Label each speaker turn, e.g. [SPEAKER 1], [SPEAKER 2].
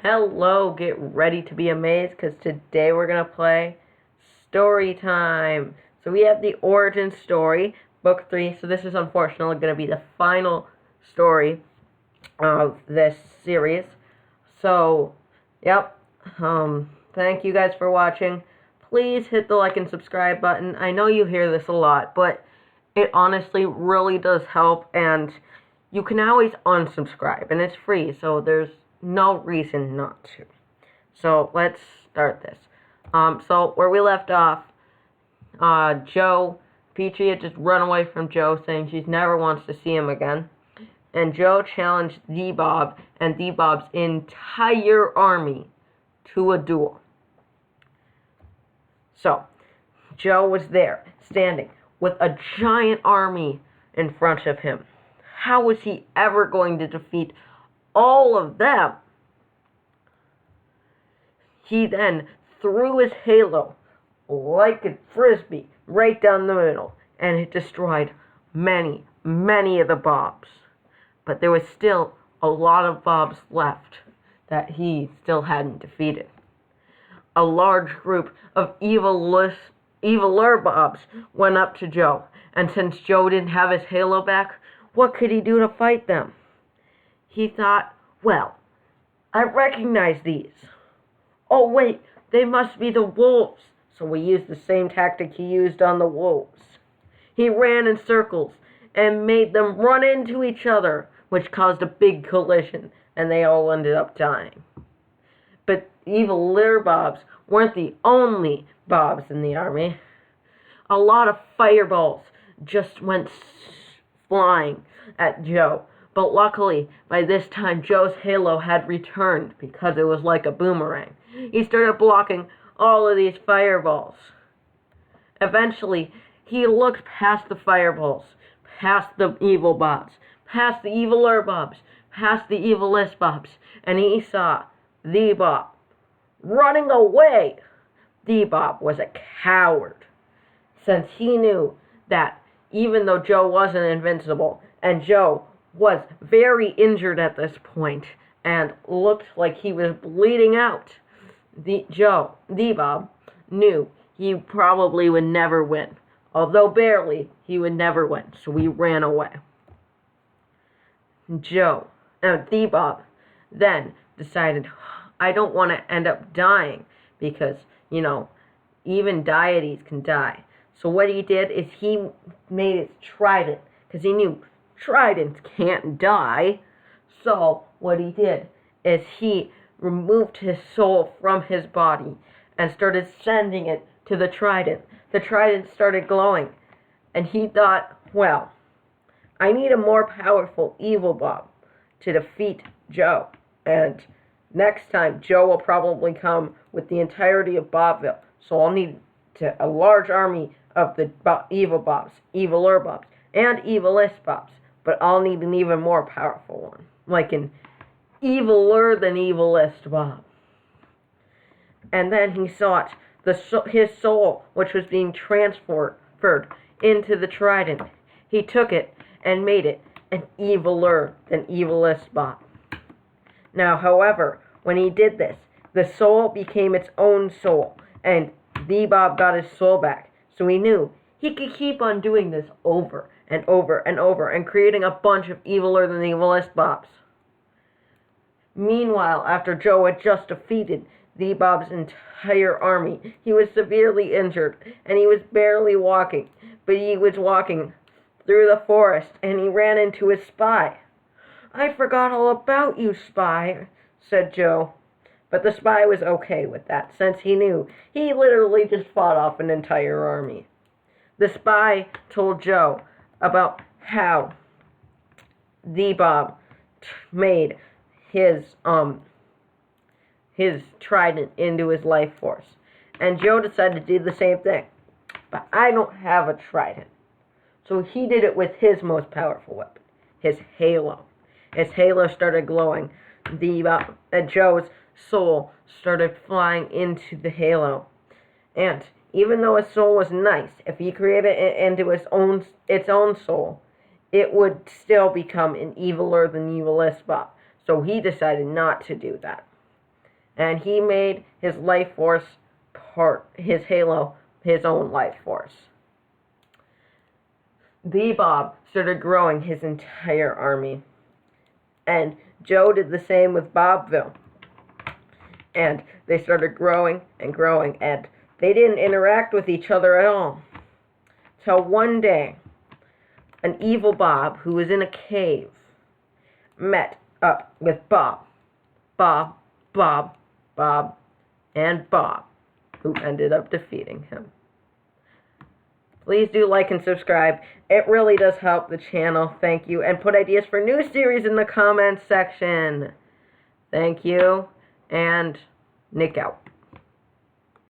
[SPEAKER 1] Hello, get ready to be amazed because today we're going to play story time. So we have the origin story, book 3. So this is unfortunately going to be the final story of this series. So, yep. Thank you guys for watching. Please hit the like and subscribe button. I know you hear this a lot, but it honestly really does help, and you can always unsubscribe, and it's free, so there's no reason not to. So let's start this. So where we left off, Peachy had just run away from Joe, saying she never wants to see him again. And Joe challenged D-Bob and D-Bob's entire army to a duel. So, Joe was there, standing with a giant army in front of him. How was he ever going to defeat all of them? He then threw his halo like a frisbee right down the middle, and it destroyed many of the Bobs. But there was still a lot of Bobs left that he still hadn't defeated. A large group of eviler Bobs went up to Joe, and since Joe didn't have his halo back, what could he do to fight them? He thought, well, I recognize these. Oh wait, they must be the wolves. So he used the same tactic he used on the wolves. He ran in circles and made them run into each other, which caused a big collision, and they all ended up dying. But evil Little Bobs weren't the only Bobs in the army. A lot of fireballs just went flying at Joe. But luckily, by this time, Joe's halo had returned because it was like a boomerang. He started blocking all of these fireballs. Eventually, he looked past the fireballs, past the evil Bobs, past the eviler Bobs, past the evilest Bobs, and he saw the Bob running away. The Bob was a coward, since he knew that even though Joe wasn't invincible, and Joe was very injured at this point, and looked like he was bleeding out, the Bob knew he probably would never win. Although barely, he would never win, so he ran away. The Bob then decided, I don't want to end up dying, because, even deities can die. So what he did is he made his trident, because he knew tridents can't die. So what he did is he removed his soul from his body and started sending it to the trident. The trident started glowing, and he thought, well, I need a more powerful evil Bob to defeat Joe. And next time, Joe will probably come with the entirety of Bobville. So I'll need a large army of the evil Bobs, eviler Bobs, and evilest Bobs. But I'll need an even more powerful one, like an eviler than evilest Bob. And then he sought his soul, which was being transferred into the trident. He took it and made it an eviler than evilest Bob. Now, however, when he did this, the soul became its own soul, and the Bob got his soul back. So he knew he could keep on doing this over and over and over, and creating a bunch of eviler than evilest Bobs. Meanwhile, after Joe had just defeated the Bob's entire army, he was severely injured, and he was barely walking. But he was walking through the forest, and he ran into his spy. I forgot all about you, spy, said Joe. But the spy was okay with that, since he knew he literally just fought off an entire army. The spy told Joe about how the Bob made his trident into his life force. And Joe decided to do the same thing. But I don't have a trident. So he did it with his most powerful weapon, his halo. His halo started glowing. Joe's soul started flying into the halo. And even though his soul was nice, if he created it into its own soul, it would still become an eviler than evilest Bob. So he decided not to do that. and he made his life force his halo, his own life force. The Bob started growing his entire army, and Joe did the same with Bobville. And they started growing and growing, and they didn't interact with each other at all. Till one day, an evil Bob who was in a cave met up with Bob, and Bob, who ended up defeating him. Please do like and subscribe. It really does help the channel. Thank you. And put ideas for new series in the comments section. Thank you. And Nick out.